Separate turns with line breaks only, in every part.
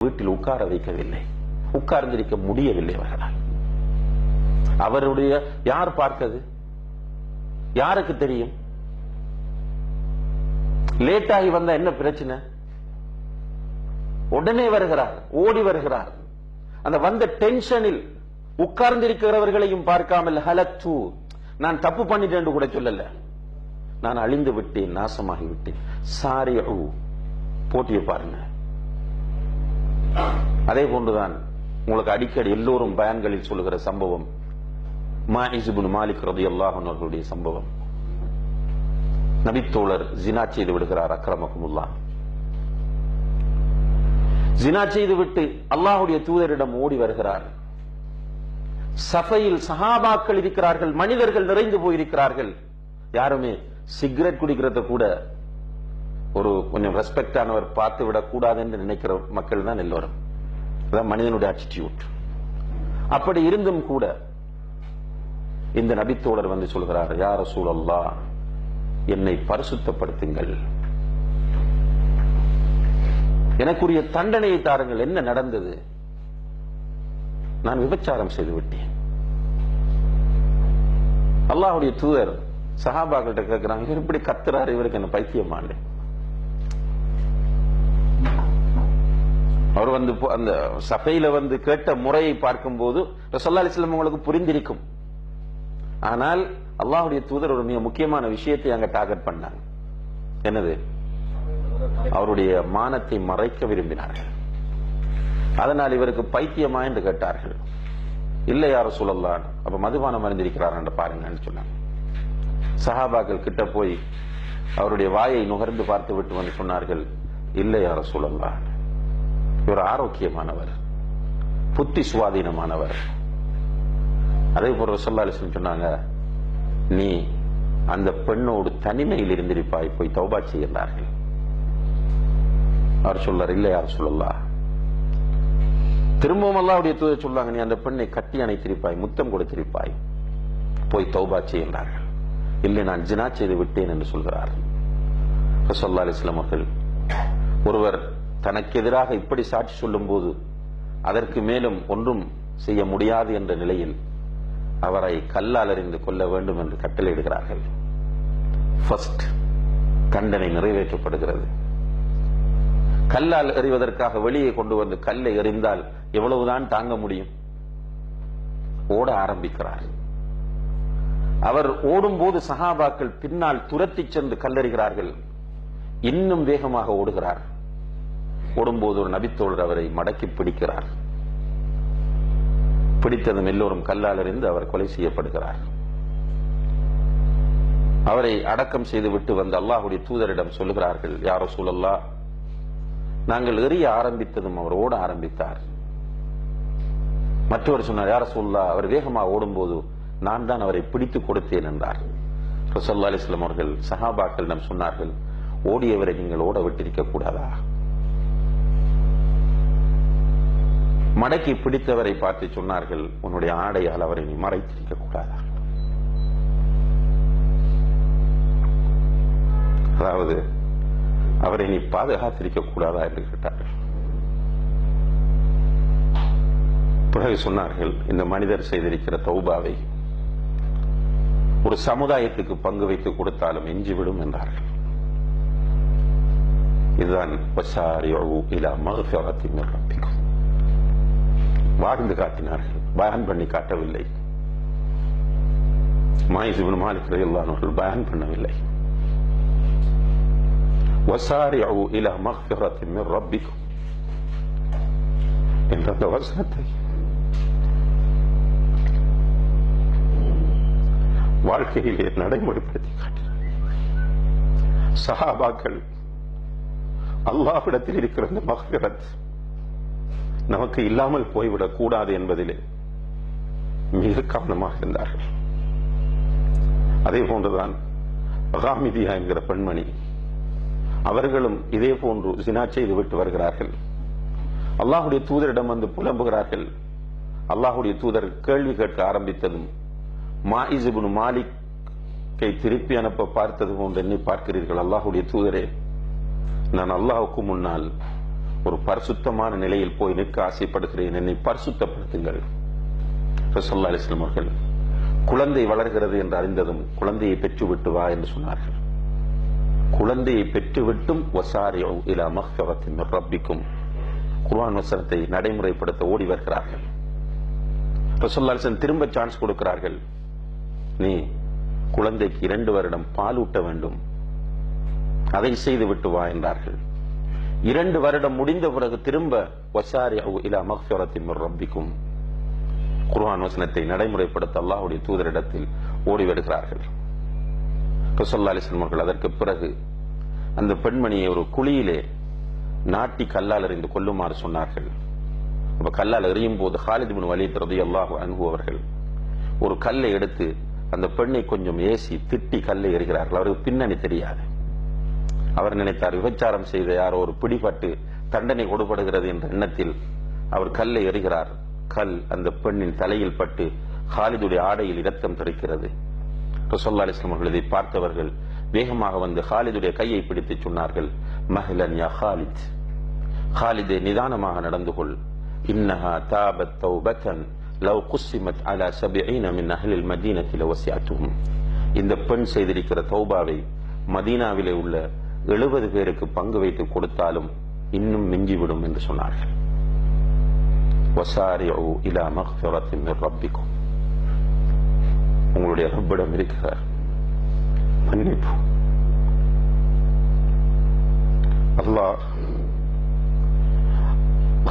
வீட்டில் உட்கார வைக்கவில்லை, உட்கார்ந்திருக்க முடியவில்லை அவர்களால். அவருடைய யார் பார்த்தது, யாருக்கு தெரியும்? லேட்டாகி வந்தா என்ன பிரச்சனை? உடனே வருகிறார், ஓடி வருகிறார். அந்த வந்த டென்ஷனில் உட்கார்ந்திருக்கிறவர்களையும் பார்க்காமல் ஹலத்து, நான் தப்பு பண்ணிட்டேன் கூட சொல்லல, நான் அழிந்து விட்டேன், நாசமாகி விட்டேன். சாரி போட்டியை பாருங்க. அதே போன்றுதான் உங்களுக்கு அடிக்கடி எல்லோரும் பயான்களில் சொல்லுகிற சம்பவம் மாஇஸ் இப்னு மாலிக் ரலியல்லாஹு அன்ஹு அவர்களுடைய சம்பவம். நபித்தோழர் ஜினா செய்து விடுகிறார். அக்ரமகுமுல்லாஹ், ஜினா செய்து விட்டு அல்லாஹ்வுடைய தூதரிடம் ஓடி வருகிறார். சஃபையில் சஹாபாக்கள் இருக்கிறார்கள், மனிதர்கள் நிறைந்து போயிருக்கிறார்கள். யாருமே சிகரெட் குடிக்கிறத கூட ஒரு கொஞ்சம் ரெஸ்பெக்ட் ஆனவர் பார்த்து விடக் கூடாது என்று நினைக்கிற மக்கள் தான் எல்லோரும். அதான் மனிதனுடைய ஆட்டிடியூட். அப்படி இருந்தும் கூட இந்த நபித்தோழர் வந்து சொல்கிறார், யா ரசூலல்லாஹ், என்னை பரிசுத்தப்படுத்துங்கள், எனக்குரிய தண்டனையை தாருங்கள். என்ன நடந்தது? நான் விபச்சாரம் செய்து விட்டேன். அல்லாஹ்வுடைய தூதர் சஹாபாக்கிட்ட கேட்கிறாங்க, இவர் இப்படி கத்துறாரு, இவருக்கு என்ன பைத்தியமானே? அவர் வந்து அந்த சபையில வந்து கேட்ட முறையை பார்க்கும் போது ரசூலுல்லாஹி அலைஹி வஸல்லம் உங்களுக்கு புரிந்திருக்கும். ஆனால் அல்லாஹ்வுடைய தூதர் ஒரு மிக முக்கியமான விஷயத்தை அங்க டார்கெட் பண்ணாங்க. என்னது? அவருடைய மானத்தை மறைக்க விரும்பினார்கள். அதனால் இவருக்கு பைத்தியமா என்று கேட்டார்கள். இல்லை யா ரசூலல்லாஹ், அப்ப மதுபானம் அறிந்திருக்கிறார் என்று பாருங்கன்னு சொன்னாங்க. சஹாபாக்கள் கிட்ட போய் அவருடைய வாயை நுகர்ந்து பார்த்து விட்டு வந்து சொன்னார்கள், இல்லை யா ரசூலல்லாஹ், இவர் ஆரோக்கியமானவர், புத்தி சுவாதீனமானவர். அதே போல ரசூலுல்லாஹி அலைஹி வஸல்லம் சொன்னாங்க, நீ அந்த பெண்ணோடு தனிமையில் இருந்திருப்பாய், போய் தௌபா செய்கிறார்கள். அவர் சொல்றார், இல்லை யா ரசூலல்லாஹ். திரும்பவும் அல்லாஹ்வுடைய தூதர் சொல்றாங்க, நீ அந்த பெண்ணை கட்டி அணைத்திருப்பாய், முத்தம் கொடுத்திருப்பாய், போய் தௌபா செய்கிறார்கள். இல்லை, நான் ஜினா செய்து விட்டேன் என்று சொல்கிறார். ரசூலுல்லாஹி அலைஹி வஸல்லம் அவர்கள், ஒருவர் தனக்கு எதிராக இப்படி சாட்சி சொல்லும் போது அதற்கு மேலும் ஒன்றும் செய்ய முடியாது என்ற நிலையில் அவரை கல்லால் எறிந்து கொள்ள வேண்டும் என்று கட்டளையிடுகிறார்கள். ஃபர்ஸ்ட் தண்டனை நிறைவேற்றப்படுகிறது. கல்லால் எறிவதற்காக வெளியே கொண்டு வந்து கல்லை எறிந்தால் எவ்வளவுதான் தாங்க முடியும்? ஓட ஆரம்பிக்கிறார். அவர் ஓடும் போது சஹாபாக்கள் பின்னால் துரத்தி சென்று கல்லறிகிறார்கள். இன்னும் வேகமாக ஓடுகிறார். ஓடும்போது ஒரு நபித்தோழர் அவரை மடக்கி பிடிக்கிறார். பிடித்ததும் எல்லோரும் கல்லால் எறிந்து அவர் கொலை செய்யப்படுகிறார். அவரை அடக்கம் செய்து விட்டு வந்து அல்லாஹ்வுடைய தூதரிடம் சொல்லுகிறார்கள், யா ரசூலல்லாஹ், நாங்கள் எறிய ஆரம்பித்ததும் அவர் ஓட ஆரம்பித்தார். மற்றவர் சொன்னார், யா ரசூலல்லாஹ், அவர் வேகமாக ஓடும்போது நான் தான் அவரை பிடித்து கொடுத்தேன் என்றார். ரசூலுல்லாஹி அலைஹி வஸல்லம் அவர்கள் சஹாபாக்களிடம் சொன்னார்கள், ஓடியவரை நீங்கள் ஓட விட்டிருக்க கூடாதா? மடக்கி பிடித்தவரை பார்த்து சொன்னார்கள், உன்னுடைய ஆடையால் அவரை நீ மறைத்திருக்க கூடாதா? அதாவது அவரை நீ பாதுகாத்திருக்க கூடாதா என்று கேட்டார்கள். பிறகு சொன்னார்கள், இந்த மனிதர் செய்திருக்கிற தௌபாவை ஒரு சமுதாயத்துக்கு பங்கு வைத்து கொடுத்தாலும் எஞ்சிவிடும் என்றார்கள். இதுதான் வஸாரிஉ இலா மக்ஃபிரத்தின் மின் ரப்பிக்கும். வாழ்ந்து காட்டினார்கள், பயான் பண்ணி காட்டவில்லை. மாயிஸ் இப்னு மாலிக் ரலியல்லாஹு அன்ஹு அவர்கள் பயான் பண்ணவில்லை. வஸாரிஉ இலா மக்ஃபிரத்தின் மின் ரப்பிக்கும் என்ற அந்த வசனத்தை வாழ்க்கையிலே நடைமுறைப்படுத்தி காட்டினார். சஹாபாக்கள் அல்லாஹ்விடத்தில் இருக்கிற இந்த மக்ஃபிரத் நமக்கு இல்லாமல் போய்விடக் கூடாது என்பதிலே மிக கவனமாக இருந்தார்கள். அதே போன்றுதான் பகாமிதியா என்கிற பெண்மணி, அவர்களும் இதே போன்று ஜினா செய்து விட்டு வருகிறார்கள். அல்லாஹ்வுடைய தூதரிடம் வந்து புலம்புகிறார்கள். அல்லாஹ்வுடைய தூதர் கேள்வி கேட்க ஆரம்பித்ததும், மாயிஸ் இப்னு மாலிக்கை திருப்பி அனுப்ப பார்த்தது போன்று என்னை பார்க்கிறீர்கள்? அல்லாஹ்வுடைய தூதரே, நான் அல்லாஹ்வுக்கு முன்னால் ஒரு பரிசுத்தமான நிலையில் போய் நிற்க ஆசைப்படுகிறேன், என்னை பரிசுத்தப்படுத்துங்கள். ஸல்லல்லாஹு அலைஹி வஸல்லம் அவர்கள் குழந்தை வளர்கிறது என்று அறிந்ததும் குழந்தையை பெற்றுவிட்டு வா என்று சொன்னார்கள். குழந்தையை பெற்றுவிட்டும் வஸாரிஉ இலா மக்ஃபிரத்தின் மின் ரப்பிக்கும் குர்ஆன் வசனத்தை நடைமுறைப்படுத்த ஓடி வருகிறார்கள். ஸல்லல்லாஹு அலைஹி வஸல்லம் திரும்ப சான்ஸ் கொடுக்கிறார்கள். நீ குழந்தைக்கு 2 வருடம் பால் ஊட்ட வேண்டும், அதை செய்து விட்டு வா என்றார்கள். 2 வருடம் முடிந்த பிறகு திரும்ப வஸாரிஉ இலா மக்ஃபிரத்தின் மின் ரப்பிக்கும் குர்ஆன் வசனத்தை நடைமுறைப்படுத்த அல்லாஹ்வுடைய தூதரிடத்தில் ஓடி வருகிறார்கள். ஸல்லல்லாஹு அலைஹி வஸல்லம் அவர்கள் அதற்கு பிறகு அந்த பெண்மணியை ஒரு குழியிலே நாட்டி கல்லால் எறிந்து கொல்லுமாறு சொன்னார்கள். அப்ப கல்லால் எறியும் போது காலித் இப்னு வலீத் ரலியல்லாஹு அன்ஹு அவர்கள் ஒரு கல்லை எடுத்து அந்த பெண்ணை கொஞ்சம் ஏசி திட்டி கல்லை எறிகிறார்கள். அவருக்கு பின்னணி தெரியாது. அவர் நினைத்தார் விபச்சாரம் செய்த யாரோ ஒரு பிடிபட்டு தண்டனை கொடுப்படுகிறது என்ற எண்ணத்தில் அவர் கல்லை எறிகிறார். கல் அந்த பெண்ணின் தலையில் பட்டு காலிதுடைய ஆடையில் இரத்தம் தெறிக்கிறது. ஸல்லல்லாஹு அலைஹி வஸல்லம் அவர்கள் இதை பார்த்தவர்கள் வேகமாக வந்து காலிதுடைய கையை பிடித்து சொன்னார்கள், மஹ்லன் யா காலித், காலிதே நிதானமாக நடந்து கொள். இன்னஹா தாபத் தௌபத்தன் லவ் குஸ்ஸிமத் அலா 70 மின் அஹ்லில் மதீனத்தி லவஸிஅத்துஹும். இந்த பெண் செய்திருக்கிற தௌபாவை மதீனாவிலே உள்ள 70 பேருக்கு பங்கு வைத்து கொடுத்தாலும் இன்னும் மிஞ்சிவிடும் என்று சொன்னார்கள். வஸாரிஉ இலா மக்ஃபிரத்தின் மின் ரப்பிக்கும், உங்களுடைய ரப்பிடம் இருக்கிற மன்னிப்பு. அல்லாஹ்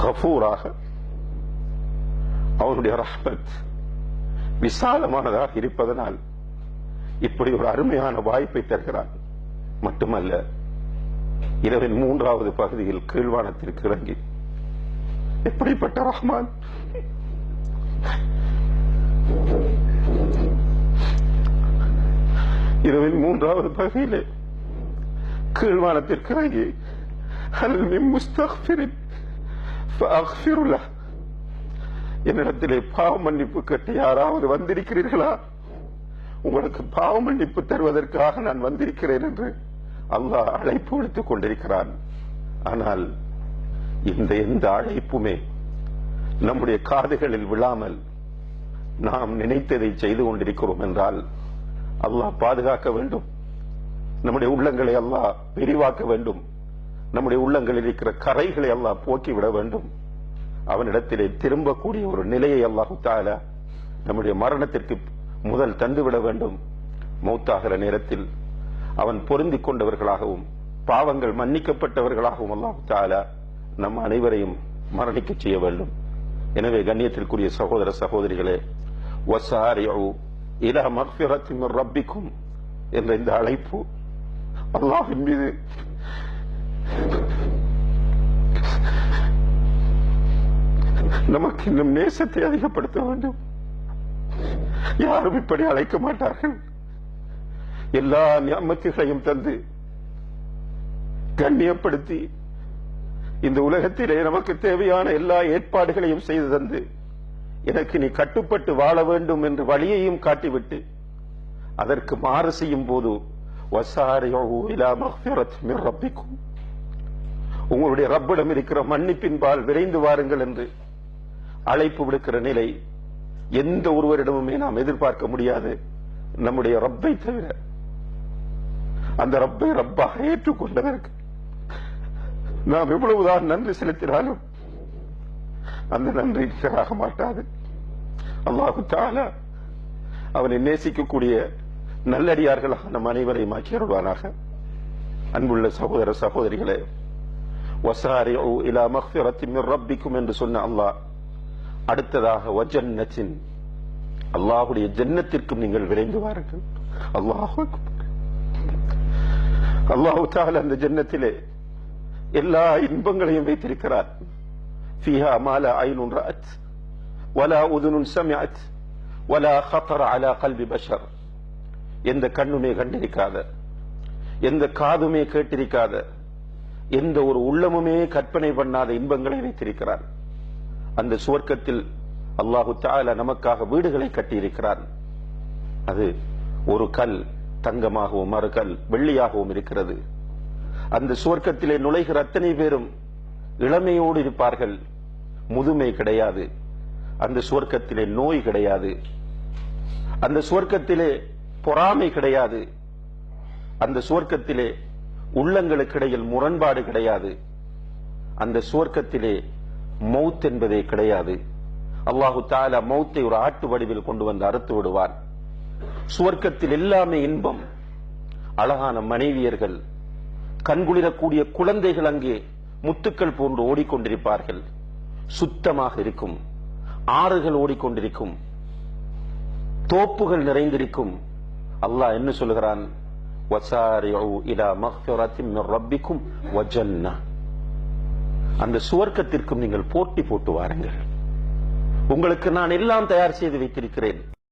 கஃபூராக, அவனுடைய ரஹ்மத் விசாலமானதாக இருப்பதனால் இப்படி ஒரு அருமையான வாய்ப்பை தருகிறான். மட்டுமல்ல, இரவின் 3வது பகுதியில் கீழ்வானத்திற்கு இறங்கி எப்படிப்பட்ட ரஹ்மான்! இரவின் 3வது பகுதியிலே கீழ்வானத்திற்கு இறங்கி ஹல் மின் முஸ்தக்ஃபிரின் ஃபஅக்ஃபிரு லஹ், என்னிடத்திலே பாவ மன்னிப்பு கேட்டு யாராவது வந்திருக்கிறீர்களா? உங்களுக்கு பாவ மன்னிப்பு தருவதற்காக நான் வந்திருக்கிறேன் என்று அல்லாஹ் அழைப்பு விடுத்துக் கொண்டிருக்கிறான். ஆனால் இந்த எந்த அழைப்புமே நம்முடைய காதுகளில் விழாமல் நாம் நினைத்ததை செய்து கொண்டிருக்கிறோம் என்றால் அல்லாஹ் பாதுகாக்க வேண்டும். நம்முடைய உள்ளங்களை அல்லாஹ் விரிவாக்க வேண்டும். நம்முடைய உள்ளங்களில் இருக்கிற கரைகளை அல்லாஹ் போக்கிவிட வேண்டும். அவனிடத்திலே திரும்பக்கூடிய ஒரு நிலையை அல்லாஹு தஆலா நம்முடைய மரணத்திற்கு முதல் தந்துவிட வேண்டும். மௌத்தாகிற நேரத்தில் அவன் பொருந்திக் கொண்டவர்களாகவும் பாவங்கள் மன்னிக்கப்பட்டவர்களாகவும் அல்லாஹு தஆலா நம் அனைவரையும் மரணிக்க செய்ய வேண்டும். எனவே கண்ணியத்திற்குரிய சகோதர சகோதரிகளே, வஸாரிஉ இலா மக்ஃபிரத்தின் மின் ரப்பிக்கும் என்ற இந்த அழைப்பு அல்லாஹ்வின் மீது நமக்கு இன்னும் நேசத்தை அதிகப்படுத்த வேண்டும். யாரும் இப்படி அழைக்க மாட்டார்கள். எல்லா நியமத்துகளையும் தந்து கண்ணியப்படுத்தி இந்த உலகத்திலே நமக்கு தேவையான எல்லா ஏற்பாடுகளையும் செய்து தந்து எனக்கு நீ கட்டுப்பட்டு வாழ வேண்டும் என்று வழியையும் காட்டிவிட்டு அதற்கு மாறு செய்யும் போது வஸாரிஉ இலா மக்ஃபிரத்தின் மின் ரப்பிக்கும், உங்களுடைய ரப்பிடம் இருக்கிற மன்னிப்பின் பால் விரைந்து வாருங்கள் என்று அழைப்பு விடுக்கிற நிலை எந்த ஒருவரிடமுமே நாம் எதிர்பார்க்க முடியாது, நம்முடைய ரப்பை தவிர. அந்த ரப்பை ரப்பாக ஏற்றுக்கொண்டதற்கு நாம் எவ்வளவுதான் நன்றி செலுத்தினாலும் அந்த நன்றி நிகராக மாட்டாது. அல்லாஹு தஆலா அவனை நேசிக்கக்கூடிய நல்லடியார்களாக நம் அனைவரையும் ஆக்கியருள்வானாக. அன்புள்ள சகோதர சகோதரிகளே, வஸாரிஉ இலா மக்ஃபிரத்தின் மின் ரப்பிக்கும் என்று சொன்ன அல்லாஹ் அடுத்ததாக வஜன்னத்தின், அல்லாஹ்வுடைய ஜன்னத்திற்கும் நீங்கள் விரைந்து வாருங்கள். அல்லாஹு அக்பர். அல்லாஹு தஆலா அந்த ஜன்னத்திலே எல்லா இன்பங்களையும் வைத்திருக்கிறார். ஃபீஹா மா லா ஐனுன் ரஅத் வலா உதுனுன் சமிஅத் வலா خطر على قلب بشر, எந்த கண்ணுமே கண்டிருக்காத, எந்த காதுமே கேட்டிருக்காத, எந்த ஒரு உள்ளமுமே கற்பனை பண்ணாத இன்பங்களை வைத்திருக்கிறார். அந்த சுவர்க்கத்தில் அல்லாஹு தஆலா நமக்காக வீடுகளை கட்டியிருக்கிறார். அது ஒரு கல் தங்கமாகவும் மறு கல் வெள்ளியாகவும் இருக்கிறது. அந்த சுவர்க்கத்திலே நுழைகிற அத்தனை பேரும் இளமையோடு இருப்பார்கள், முதுமை கிடையாது. அந்த சுவர்க்கத்திலே நோய் கிடையாது, அந்த சுவர்க்கத்திலே பொறாமை கிடையாது, அந்த சுவர்க்கத்திலே உள்ளங்களுக்கிடையில் முரண்பாடு கிடையாது, அந்த சுவர்க்கத்திலே மௌத் என்பதே கிடையாது. அல்லாஹு தஆலா மௌத்தை ஒரு ஆட்டு வடிவில் கொண்டு வந்து அறுத்து விடுவார். சுவர்க்கத்தில் எல்லாமே இன்பம், அழகான மனைவியர்கள், கண்குளிரக்கூடிய குழந்தைகள் அங்கே முத்துக்கள் போன்று ஓடிக்கொண்டிருப்பார்கள். சுத்தமாக இருக்கும், ஆறுகள் ஓடிக்கொண்டிருக்கும், தோப்புகள் நிறைந்திருக்கும். அல்லாஹ் என்ன சொல்கிறான்? வஸாரிஉ இலா மக்ஃபிரத்தின் மின் ரப்பிக்கும் வ ஜன்னah. அந்த சுவர்க்கத்திற்கும் நீங்கள் போட்டி போட்டு வாருங்கள், உங்களுக்கு நான் எல்லாம் தயார் செய்து வைத்திருக்கிறேன்.